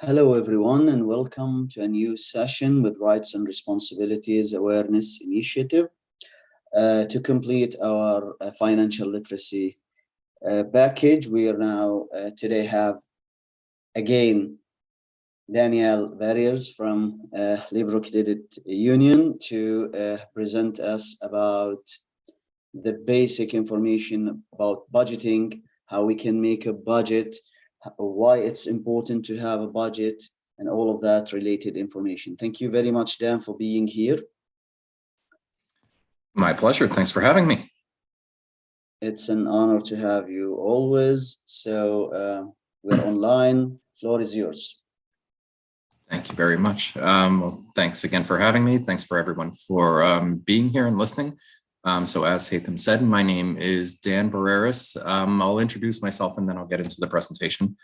Hello, everyone, and welcome to a new session with Rights and Responsibilities Awareness Initiative to complete our financial literacy package. We are now today have again Danielle Barreiras from Libro Credit Union to present us about the basic information about budgeting, how we can make a budget, why it's important to have a budget, and all of that related information. Thank you very much, Dan, for being here. My pleasure. Thanks for having me. It's an honor to have you always. So we're online. Floor is yours. Thank you very much. Well, thanks again for having me. Thanks for everyone for being here and listening. So as Haitham said, my name is Dan Barreiras. I'll introduce myself and then I'll get into the presentation.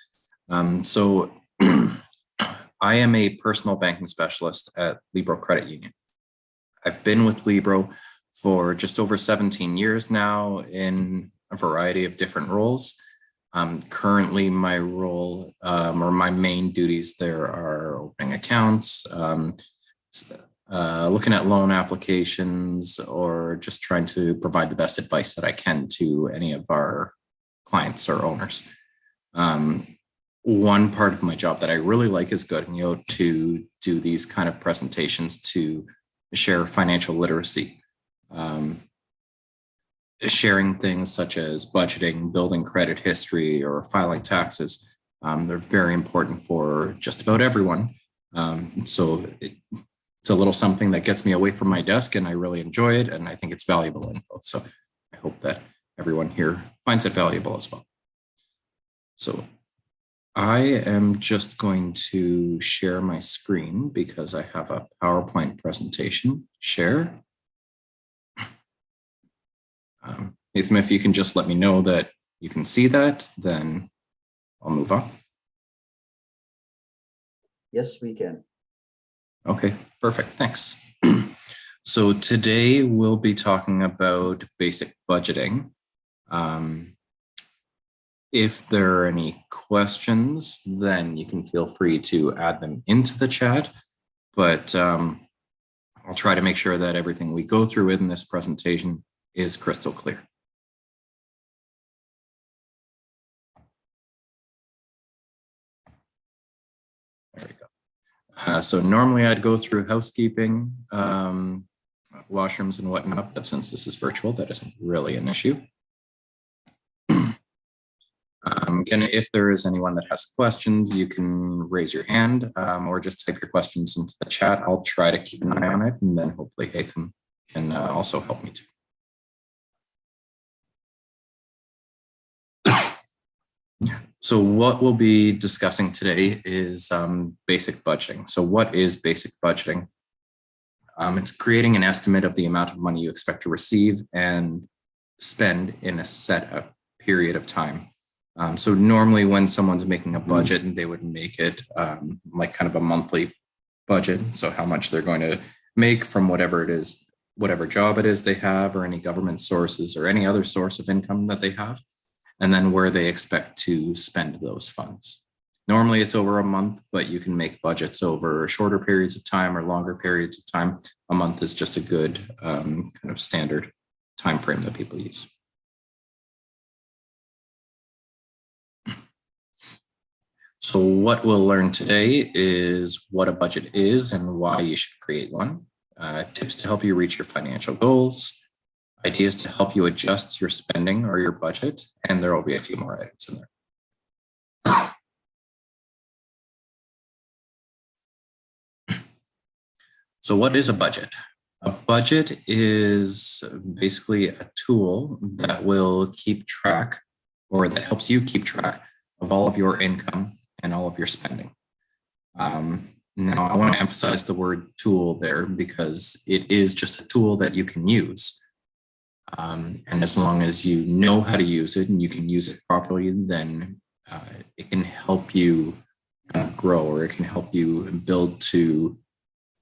So I am a personal banking specialist at Libro Credit Union. I've been with Libro for just over 17 years now in a variety of different roles. Currently, my role or my main duties there are opening accounts, looking at loan applications, or just trying to provide the best advice that I can to any of our clients or owners. One part of my job that I really like is going out to do these kind of presentations to share financial literacy. Sharing things such as budgeting, building credit history, or filing taxes. They're very important for just about everyone. So it's a little something that gets me away from my desk, and I really enjoy it, and I think it's valuable info. So I hope that everyone here finds it valuable as well. So I am just going to share my screen because I have a PowerPoint presentation. Share. Haitham, if you can just let me know that you can see that, then I'll move on. Yes, we can. Okay, perfect. Thanks. So today we'll be talking about basic budgeting. If there are any questions, then you can feel free to add them into the chat, but I'll try to make sure that everything we go through in this presentation is crystal clear. There we go. So normally I'd go through housekeeping, washrooms and whatnot, but since this is virtual, that isn't really an issue. If there is anyone that has questions, you can raise your hand or just type your questions into the chat. I'll try to keep an eye on it, and then hopefully Haitham can also help me too. So what we'll be discussing today is basic budgeting. So what is basic budgeting? It's creating an estimate of the amount of money you expect to receive and spend in a set period of time. So normally when someone's making a budget, they would make it like kind of a monthly budget. So how much they're going to make from whatever it is, whatever job it is they have, or any government sources or any other source of income that they have, and then where they expect to spend those funds. Normally it's over a month, but you can make budgets over shorter periods of time or longer periods of time. A month is just a good kind of standard time frame that people use. So what we'll learn today is what a budget is and why you should create one, tips to help you reach your financial goals, ideas to help you adjust your spending or your budget, and there will be a few more items in there. So what is a budget? A budget is basically a tool that will keep track, or that helps you keep track of all of your income and all of your spending. Now, I want to emphasize the word tool there because it is just a tool that you can use. And as long as you know how to use it and you can use it properly, then it can help you grow, or it can help you build to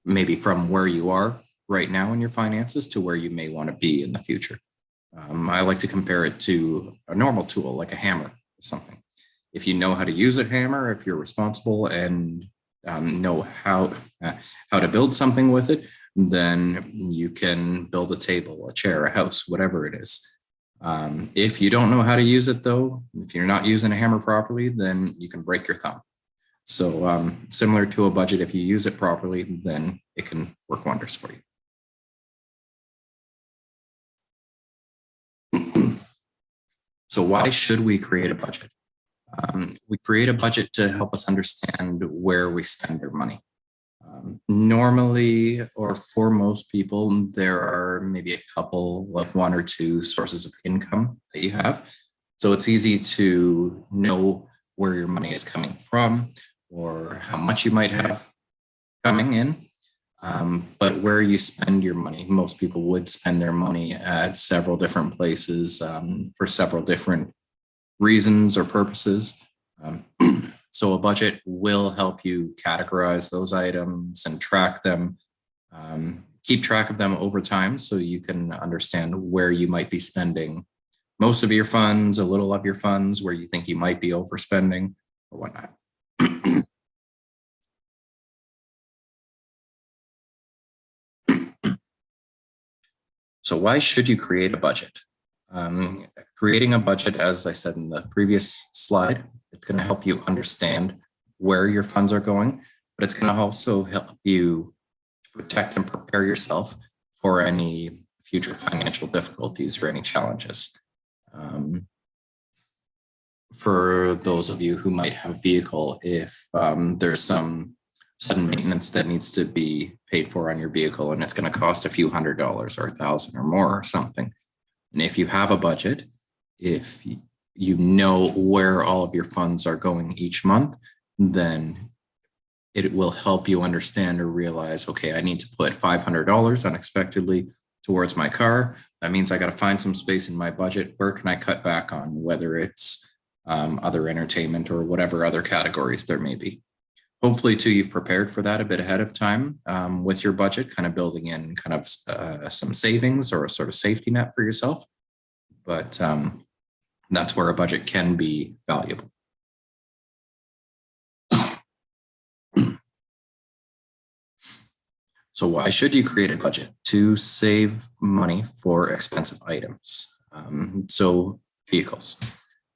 maybe from where you are right now in your finances to where you may want to be in the future. I like to compare it to a normal tool like a hammer or something. If you know how to use a hammer, if you're responsible and know how to build something with it, then you can build a table, a chair, a house, whatever it is. If you don't know how to use it, though, if you're not using a hammer properly, then you can break your thumb. So similar to a budget, if you use it properly, then it can work wonders for you. So why should we create a budget? We create a budget to help us understand where we spend our money. Normally, or for most people, there are maybe a couple, like one or two sources of income that you have. So it's easy to know where your money is coming from or how much you might have coming in. But where you spend your money, most people would spend their money at several different places for several different reasons or purposes. So a budget will help you categorize those items and track them, keep track of them over time so you can understand where you might be spending most of your funds, a little of your funds, where you think you might be overspending or whatnot. So why should you create a budget? Creating a budget, as I said in the previous slide, it's going to help you understand where your funds are going, but it's going to also help you protect and prepare yourself for any future financial difficulties or any challenges. For those of you who might have a vehicle, if there's some sudden maintenance that needs to be paid for on your vehicle and it's going to cost a few $100s or $1,000 or more or something, and if you have a budget, if you know where all of your funds are going each month, then it will help you understand or realize, okay, I need to put $500 unexpectedly towards my car. That means I got to find some space in my budget. Where can I cut back on, whether it's other entertainment or whatever other categories there may be. Hopefully, too, you've prepared for that a bit ahead of time with your budget, kind of building in kind of some savings or a sort of safety net for yourself. But that's where a budget can be valuable. So why should you create a budget? To save money for expensive items. So vehicles.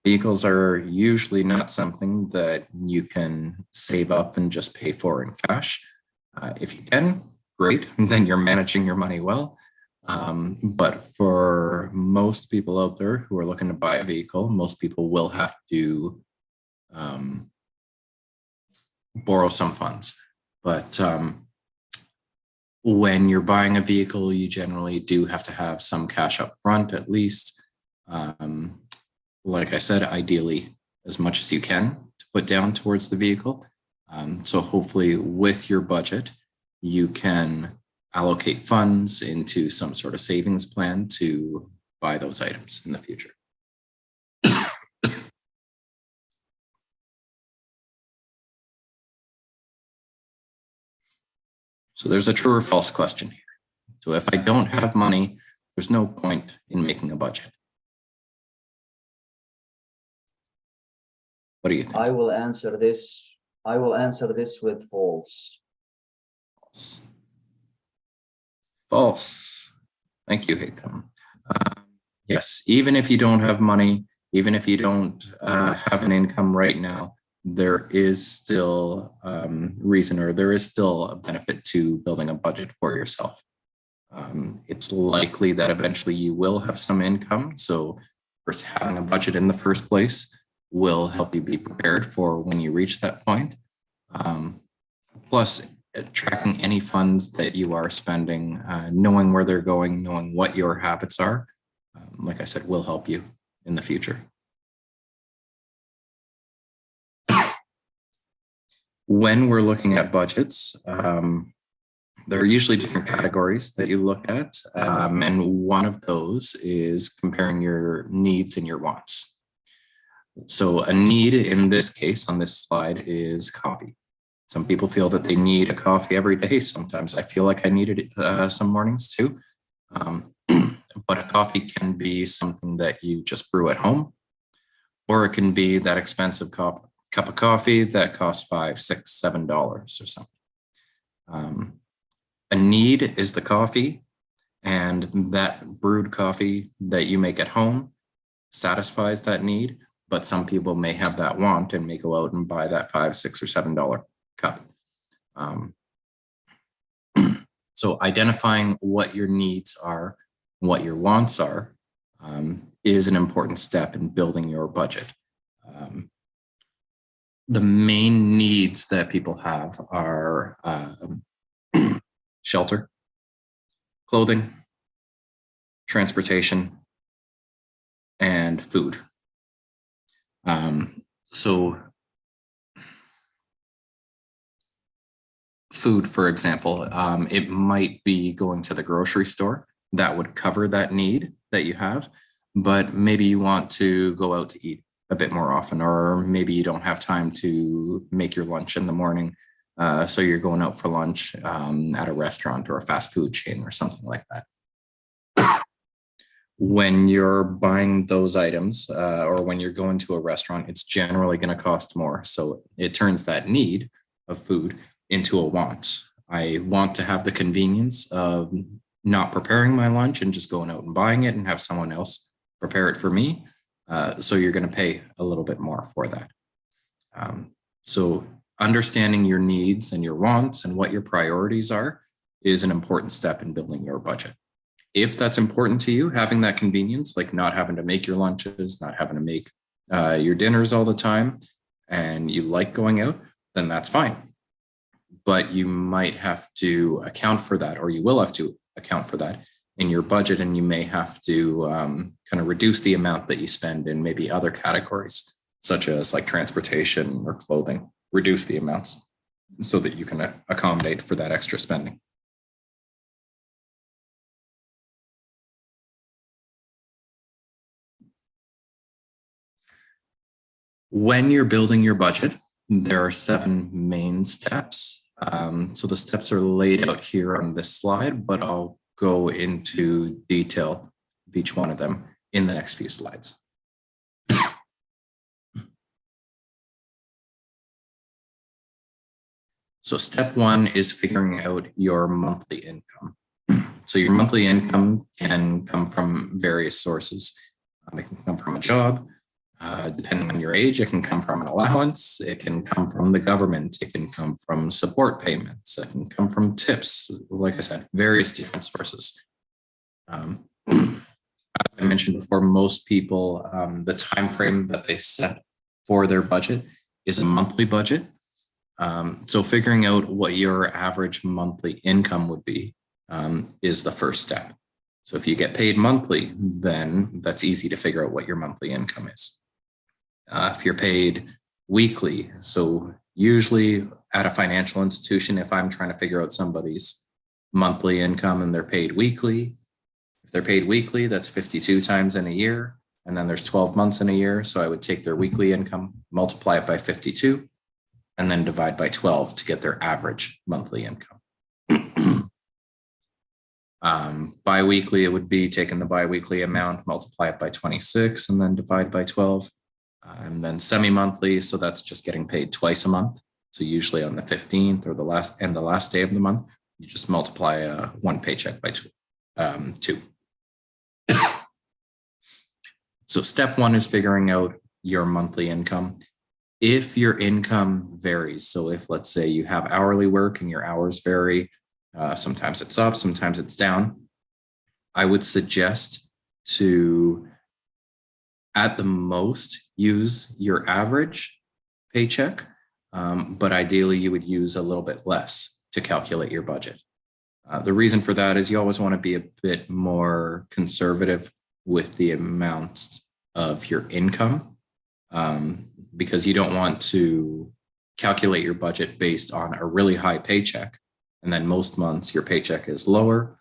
Vehicles are usually not something that you can save up and just pay for in cash. If you can, great, then you're managing your money well. But for most people out there who are looking to buy a vehicle, most people will have to borrow some funds. But when you're buying a vehicle, you generally do have to have some cash up front at least. Like I said, ideally as much as you can to put down towards the vehicle. So hopefully with your budget, you can allocate funds into some sort of savings plan to buy those items in the future. So there's a true or false question here. So if I don't have money, there's no point in making a budget. What do you think? I will answer this with false. False. Thank you, Haytham. Yes, even if you don't have money, even if you don't have an income right now, there is still reason, or there is still a benefit to building a budget for yourself. It's likely that eventually you will have some income. So first, having a budget in the first place will help you be prepared for when you reach that point. Plus, tracking any funds that you are spending, knowing where they're going, knowing what your habits are, like I said, will help you in the future. When we're looking at budgets, there are usually different categories that you look at. And one of those is comparing your needs and your wants. So a need in this case on this slide is coffee. Some people feel that they need a coffee every day. Sometimes I feel like I need it some mornings too. But a coffee can be something that you just brew at home, or it can be that expensive cup of coffee that costs $5, $6, $7 or something. A need is the coffee, and that brewed coffee that you make at home satisfies that need, but some people may have that want and may go out and buy that $5, $6, or $7 cup. So identifying what your needs are, what your wants are, is an important step in building your budget. The main needs that people have are shelter, clothing, transportation, and food. So food, for example, it might be going to the grocery store. That would cover that need that you have, but maybe you want to go out to eat a bit more often, or maybe you don't have time to make your lunch in the morning. So you're going out for lunch at a restaurant or a fast food chain or something like that. When you're buying those items or when you're going to a restaurant, it's generally going to cost more. So it turns that need of food into a want. I want to have the convenience of not preparing my lunch and just going out and buying it and have someone else prepare it for me. So you're going to pay a little bit more for that. So understanding your needs and your wants and what your priorities are is an important step in building your budget. If that's important to you, having that convenience, like not having to make your lunches, not having to make your dinners all the time, and you like going out, then that's fine. But you might have to account for that, or you will have to account for that in your budget, and you may have to kind of reduce the amount that you spend in maybe other categories, such as like transportation or clothing. Reduce the amounts so that you can accommodate for that extra spending. When you're building your budget, there are 7 main steps. So the steps are laid out here on this slide, but I'll go into detail of each one of them in the next few slides. So step 1 is figuring out your monthly income. So your monthly income can come from various sources. It can come from a job. Depending on your age, it can come from an allowance. It can come from the government. It can come from support payments. It can come from tips. Like I said, various different sources. As I mentioned before, most people, the time frame that they set for their budget is a monthly budget. So figuring out what your average monthly income would be is the first step. So if you get paid monthly, then that's easy to figure out what your monthly income is. If you're paid weekly, so usually at a financial institution, if I'm trying to figure out somebody's monthly income and they're paid weekly, if they're paid weekly, that's 52 times in a year. And then there's 12 months in a year. So I would take their weekly income, multiply it by 52, and then divide by 12 to get their average monthly income. Biweekly, it would be taking the biweekly amount, multiply it by 26, and then divide by 12. And then semi-monthly, so that's just getting paid twice a month. So usually on the 15th or the last day of the month, you just multiply one paycheck by 2. So step 1 is figuring out your monthly income. If your income varies, so if let's say you have hourly work and your hours vary, sometimes it's up, sometimes it's down, I would suggest to, at the most, use your average paycheck, but ideally you would use a little bit less to calculate your budget. The reason for that is you always want to be a bit more conservative with the amount of your income, because you don't want to calculate your budget based on a really high paycheck. And then most months your paycheck is lower,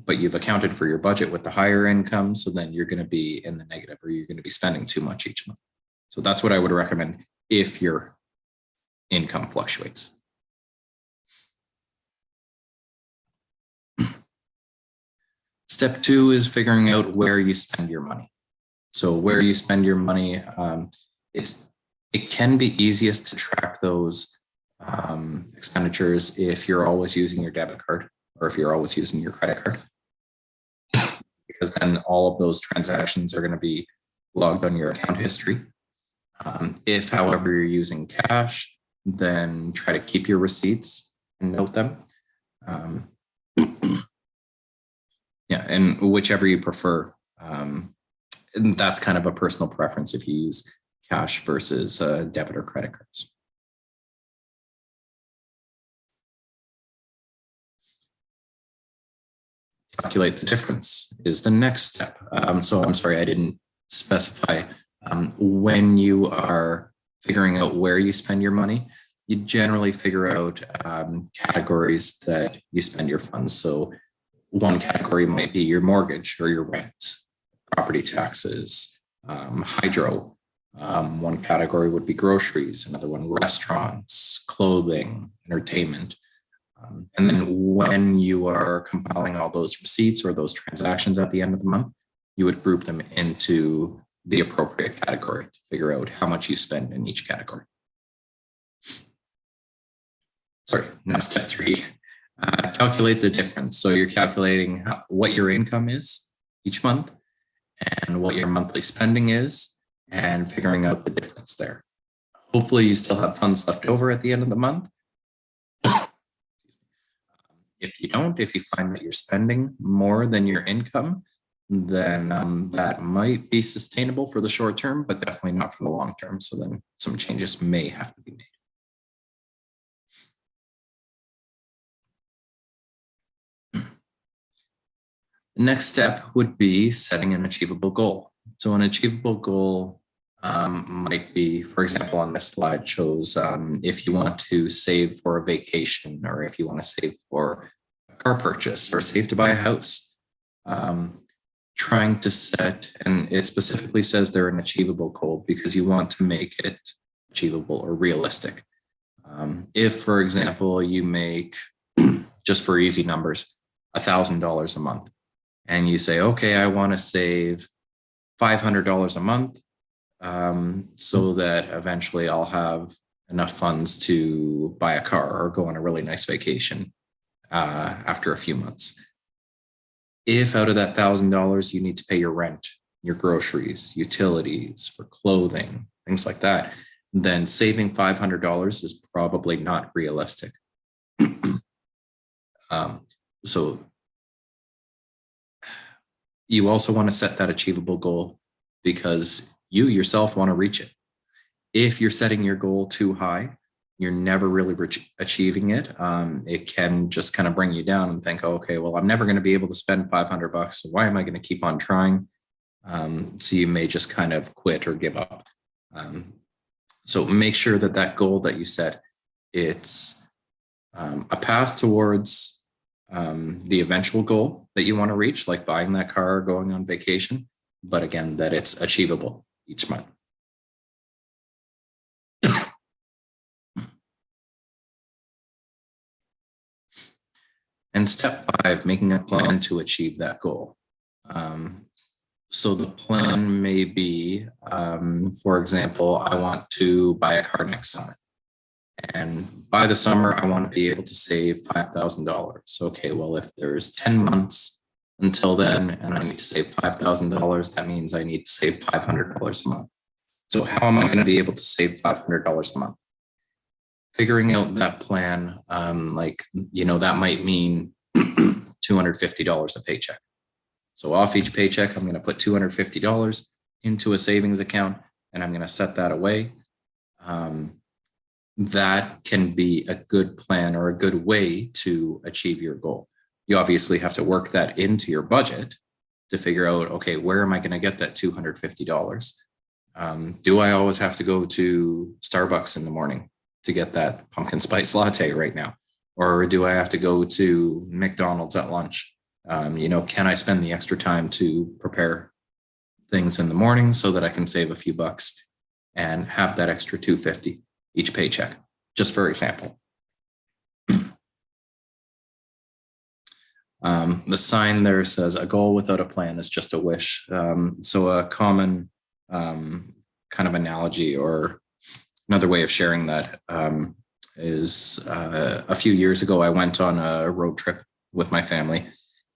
but you've accounted for your budget with the higher income. So then you're going to be in the negative, or you're going to be spending too much each month. So that's what I would recommend if your income fluctuates. Step 2 is figuring out where you spend your money. So where you spend your money, it can be easiest to track those expenditures if you're always using your debit card or if you're always using your credit card, because then all of those transactions are going to be logged on your account history. If, however, you're using cash, then try to keep your receipts and note them. Yeah, and whichever you prefer. And that's kind of a personal preference if you use cash versus debit or credit cards. Calculate the difference is the next step. So I'm sorry, I didn't specify. When you are figuring out where you spend your money, you generally figure out categories that you spend your funds. So one category might be your mortgage or your rent, property taxes, hydro. One category would be groceries, another one restaurants, clothing, entertainment. And then when you are compiling all those receipts or those transactions at the end of the month, you would group them into the appropriate category to figure out how much you spend in each category. Sorry, now step 3, calculate the difference. So you're calculating what your income is each month and what your monthly spending is and figuring out the difference there. Hopefully you still have funds left over at the end of the month. If you don't, if you find that you're spending more than your income, then that might be sustainable for the short term, but definitely not for the long term. So then some changes may have to be made. The next step would be setting an achievable goal. So an achievable goal might be, for example, on this slide shows if you want to save for a vacation or if you want to save for a car purchase or save to buy a house. Trying to set, and it specifically says they're an achievable goal because you want to make it achievable or realistic. If, for example, you make, just for easy numbers, $1,000 a month, and you say, okay, I want to save $500 a month so that eventually I'll have enough funds to buy a car or go on a really nice vacation after a few months. If out of that $1,000, you need to pay your rent, your groceries, utilities, for clothing, things like that, then saving $500 is probably not realistic. So you also want to set that achievable goal because you yourself want to reach it. If you're setting your goal too high, you're never really achieving it. It can just kind of bring you down and think, okay, well, I'm never going to be able to spend $500. So why am I going to keep on trying? So you may just kind of quit or give up. So make sure that that goal that you set, it's a path towards the eventual goal that you want to reach, like buying that car or going on vacation, but again, that it's achievable each month. And step 5, making a plan to achieve that goal. So the plan may be, for example, I want to buy a car next summer. And by the summer, I want to be able to save $5,000. Okay, well, if there's 10 months until then, and I need to save $5,000, that means I need to save $500 a month. So how am I going to be able to save $500 a month? Figuring out that plan, that might mean $250 a paycheck. So off each paycheck, I'm going to put $250 into a savings account, and I'm going to set that away. That can be a good plan or a good way to achieve your goal. You obviously have to work that into your budget to figure out, okay, where am I going to get that $250? Do I always have to go to Starbucks in the morning to get that pumpkin spice latte right now? Or do I have to go to McDonald's at lunch? Can I spend the extra time to prepare things in the morning so that I can save a few bucks and have that extra $250 each paycheck, just for example. The sign there says, "A goal without a plan is just a wish." So a common kind of analogy, or another way of sharing that, is a few years ago, I went on a road trip with my family,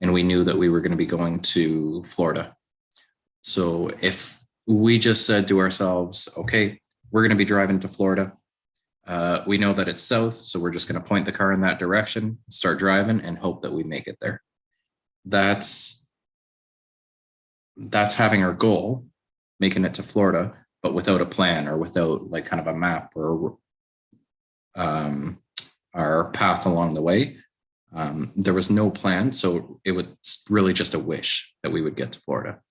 and we knew that we were going to be going to Florida. So if we just said to ourselves, okay, we're going to be driving to Florida, we know that it's south, so we're just going to point the car in that direction, start driving, and hope that we make it there. That's having our goal, making it to Florida, but without a plan, or without like kind of a map, or our path along the way. There was no plan, so it was really just a wish that we would get to Florida.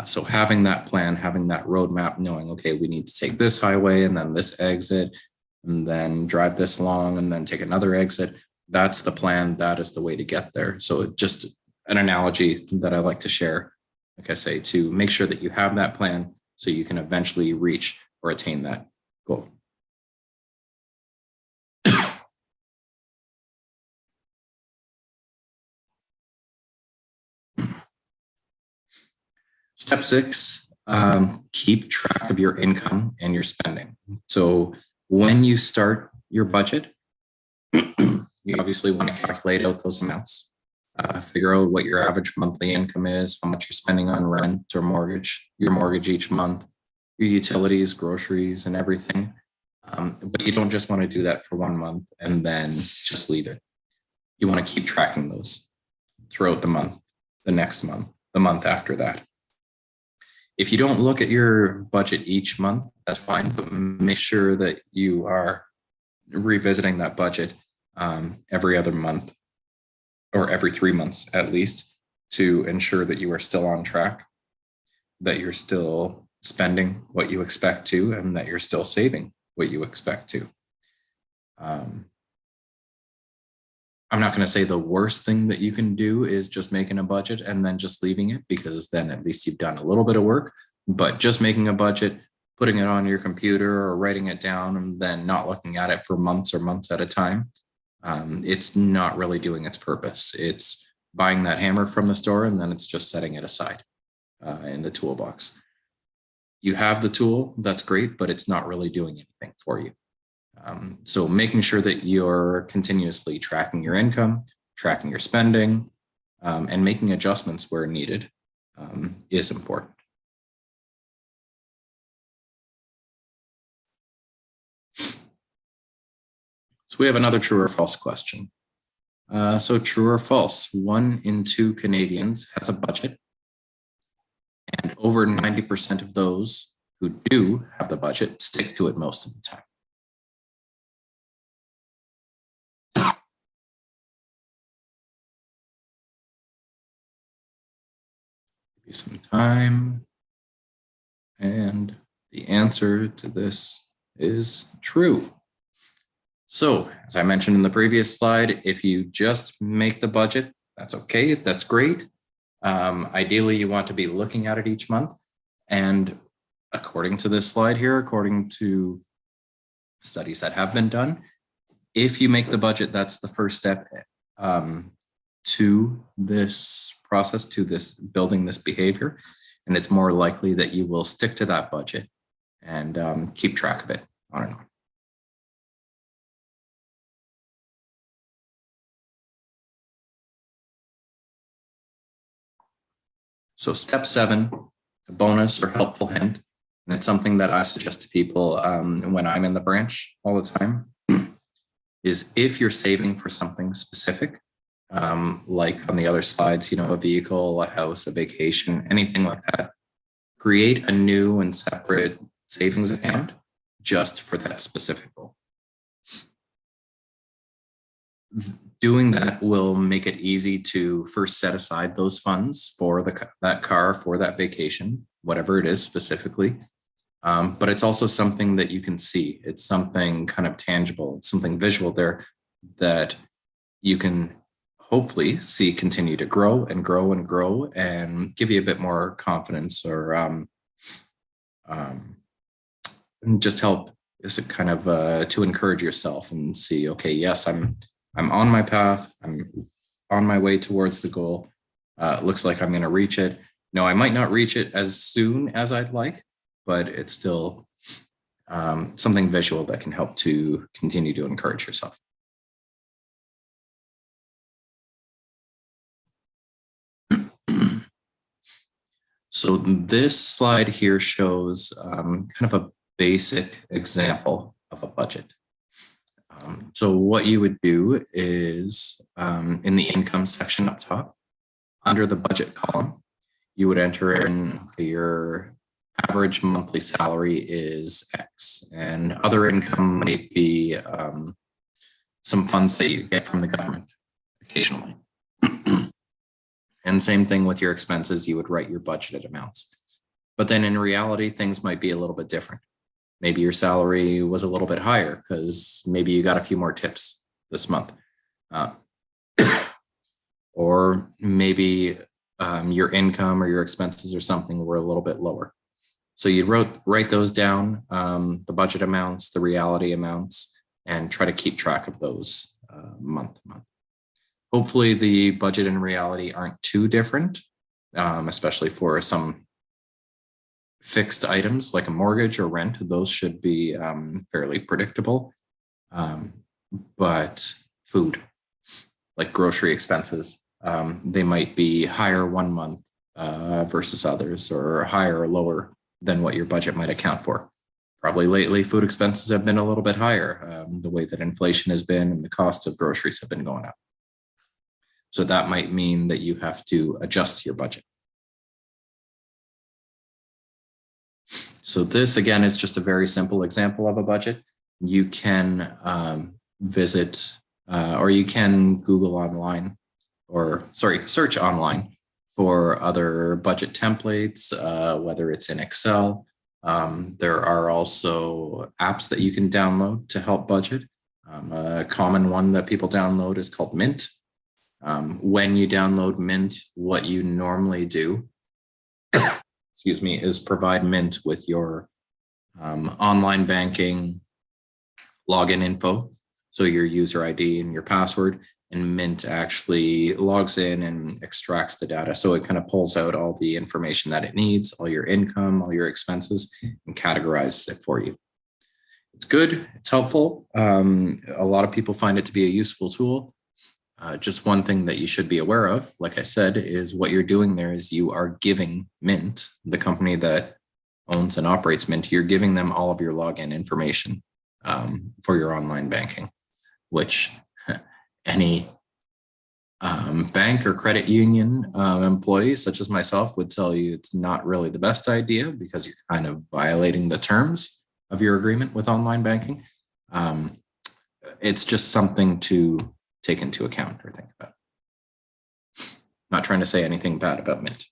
So having that plan, having that roadmap, knowing, okay, we need to take this highway and then this exit, and then drive this long and then take another exit. That's the plan. That is the way to get there. So just an analogy that I like to share, like I say, to make sure that you have that plan so you can eventually reach or attain that goal. Step 6, keep track of your income and your spending. So when you start your budget, you obviously want to calculate out those amounts, figure out what your average monthly income is, how much you're spending on rent or mortgage, your mortgage each month, your utilities, groceries, and everything. But you don't just want to do that for 1 month and then just leave it. You want to keep tracking those throughout the month, the next month, the month after that. If you don't look at your budget each month, that's fine, but make sure that you are revisiting that budget every other month, or every 3 months at least, to ensure that you are still on track, that you're still spending what you expect to, and that you're still saving what you expect to. I'm not going to say the worst thing that you can do is just making a budget and then just leaving it, because then at least you've done a little bit of work. But just making a budget, putting it on your computer or writing it down, and then not looking at it for months or months at a time, it's not really doing its purpose. It's buying that hammer from the store and then it's just setting it aside in the toolbox. You have the tool, that's great, but it's not really doing anything for you. So making sure that you're continuously tracking your income, tracking your spending, and making adjustments where needed is important. So we have another true or false question. So true or false, 1 in 2 Canadians has a budget, and over 90% of those who do have the budget stick to it most of the time. Give you some time. And the answer to this is true. So, as I mentioned in the previous slide, if you just make the budget, that's okay, that's great. Ideally, you want to be looking at it each month. And according to this slide here, according to studies that have been done, if you make the budget, that's the first step to this process, to this building this behavior. And it's more likely that you will stick to that budget and keep track of it on and on. So step 7, a bonus or helpful hint, and it's something that I suggest to people when I'm in the branch all the time, is if you're saving for something specific, like on the other slides, a vehicle, a house, a vacation, anything like that, create a new and separate savings account just for that specific goal. Doing that will make it easy to first set aside those funds for that car, for that vacation, whatever it is specifically. But it's also something that you can see. It's something kind of tangible. It's something visual there that you can hopefully see continue to grow and grow and grow, and give you a bit more confidence, or just help is it kind of to encourage yourself and see, okay, yes, I'm on my path. I'm on my way towards the goal. It looks like I'm going to reach it. No, I might not reach it as soon as I'd like, but it's still something visual that can help to continue to encourage yourself. So this slide here shows kind of a basic example of a budget. So what you would do is in the income section up top, under the budget column, you would enter in your average monthly salary is X, and other income might be some funds that you get from the government occasionally. And same thing with your expenses, you would write your budgeted amounts. But then in reality, things might be a little bit different. Maybe your salary was a little bit higher because maybe you got a few more tips this month. Or maybe your income or your expenses or something were a little bit lower. So you'd write those down, the budget amounts, the reality amounts, and try to keep track of those month to month. Hopefully the budget and reality aren't too different, especially for some fixed items like a mortgage or rent. Those should be fairly predictable. But food, like grocery expenses, they might be higher one month versus others, or higher or lower than what your budget might account for. Probably lately, food expenses have been a little bit higher, the way that inflation has been and the cost of groceries have been going up. So that might mean that you have to adjust your budget. So this, again, is just a very simple example of a budget. You can visit or you can Google online, or search online for other budget templates, whether it's in Excel. There are also apps that you can download to help budget. A common one that people download is called Mint. When you download Mint, what you normally do, excuse me, is provide Mint with your online banking login info. So your user ID and your password, and Mint actually logs in and extracts the data. So it kind of pulls out all the information that it needs, all your income, all your expenses, and categorizes it for you. It's good, it's helpful. A lot of people find it to be a useful tool. Just one thing that you should be aware of, like I said, is what you're doing there is you are giving Mint, the company that owns and operates Mint, you're giving them all of your login information for your online banking, which any bank or credit union employees such as myself would tell you it's not really the best idea, because you're kind of violating the terms of your agreement with online banking. It's just something to take into account or think about. Not trying to say anything bad about Mint.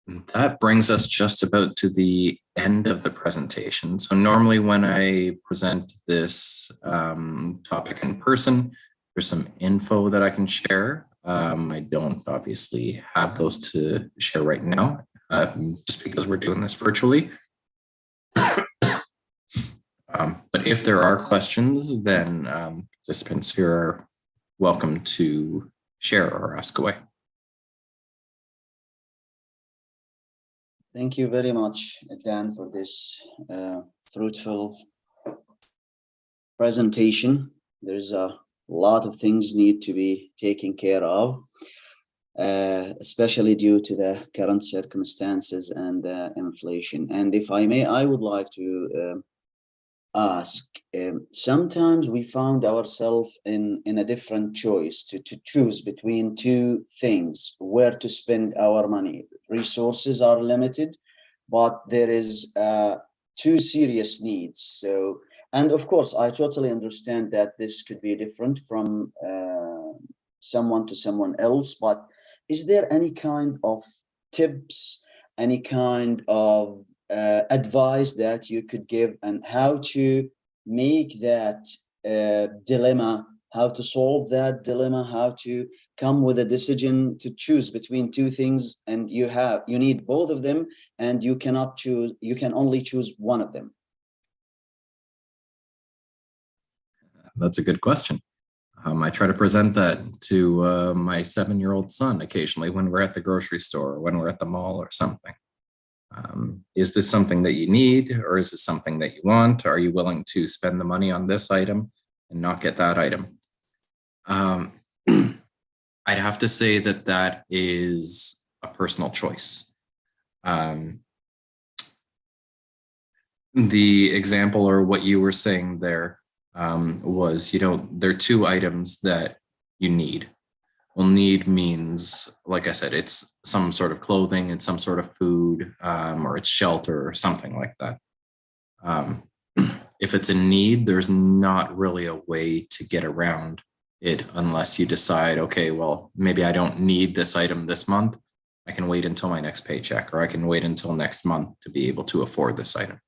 And that brings us just about to the end of the presentation. So normally when I present this topic in person, there's some info that I can share. I don't obviously have those to share right now, just because we're doing this virtually. But if there are questions, then participants here are welcome to share or ask away. Thank you very much, Dan, for this fruitful presentation. There's a lot of things need to be taken care of, especially due to the current circumstances and inflation. And if I may, I would like to ask, sometimes we found ourselves in a different choice to choose between two things, where to spend our money. Resources are limited, but there is two serious needs. So, and of course, I totally understand that this could be different from someone to someone else, but is there any kind of tips, any kind of advice that you could give, and how to make that dilemma how to solve that dilemma, how to come with a decision to choose between two things, and you need both of them, and you cannot choose, you can only choose one of them? That's a good question. I try to present that to my 7-year-old son occasionally when we're at the grocery store, or when we're at the mall or something. Is this something that you need, or is this something that you want? Are you willing to spend the money on this item and not get that item? I'd have to say that that is a personal choice. The example, or what you were saying there, was, there are two items that you need. Well, need means, like I said, it's some sort of clothing, it's some sort of food, or it's shelter or something like that. If it's a need, there's not really a way to get around it unless you decide, okay, well, maybe I don't need this item this month. I can wait until my next paycheck, or I can wait until next month to be able to afford this item.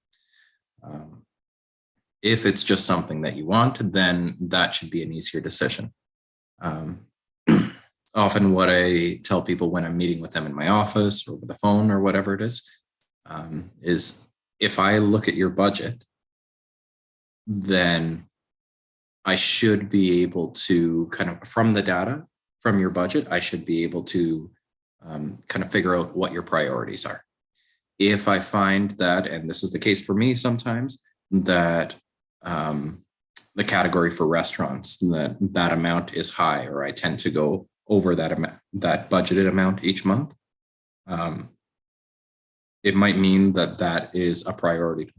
If it's just something that you want, then that should be an easier decision. Often what I tell people when I'm meeting with them in my office or over the phone or whatever it is if I look at your budget, then I should be able to kind of, from the data, from your budget, I should be able to kind of figure out what your priorities are. If I find that, and this is the case for me sometimes, that the category for restaurants, that amount is high, or I tend to go over that amount, that budgeted amount each month, it might mean that that is a priority.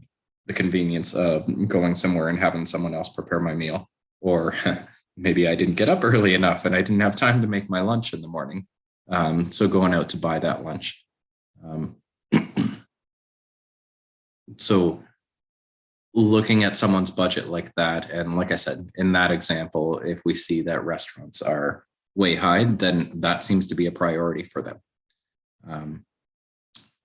The convenience of going somewhere and having someone else prepare my meal, or maybe I didn't get up early enough and I didn't have time to make my lunch in the morning. So going out to buy that lunch. So looking at someone's budget like that, and like I said, in that example, if we see that restaurants are way high, then that seems to be a priority for them.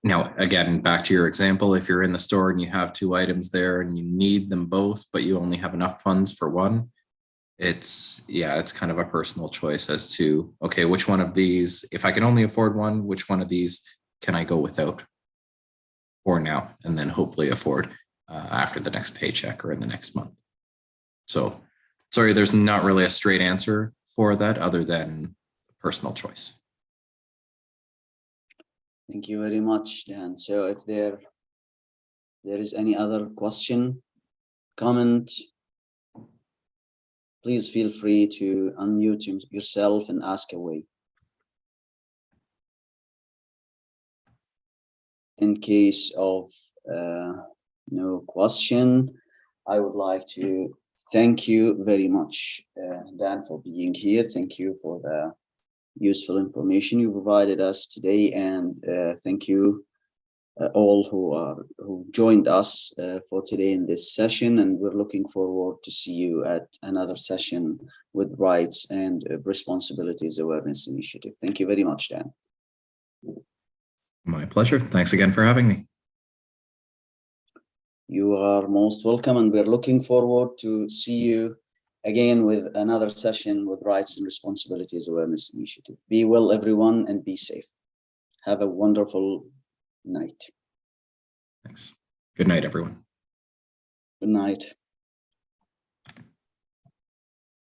Now, again, back to your example, if you're in the store and you have two items there and you need them both, but you only have enough funds for one, it's kind of a personal choice as to, okay, which one of these, if I can only afford one, which one of these can I go without for now, and then hopefully afford after the next paycheck or in the next month. So sorry, there's not really a straight answer for that other than personal choice. Thank you very much, Dan. So if there is any other question, comment, please feel free to unmute yourself and ask away. In case of no question, I would like to thank you very much, Dan, for being here. Thank you for the useful information you provided us today, and thank you all who joined us for today in this session, and we're looking forward to see you at another session with Rights and Responsibilities Awareness Initiative. Thank you very much, Dan. My pleasure. Thanks again for having me. You are most welcome, and we're looking forward to see you again with another session with Rights and Responsibilities Awareness Initiative. Be well, everyone, and be safe. Have a wonderful night. Thanks. Good night, everyone. Good night.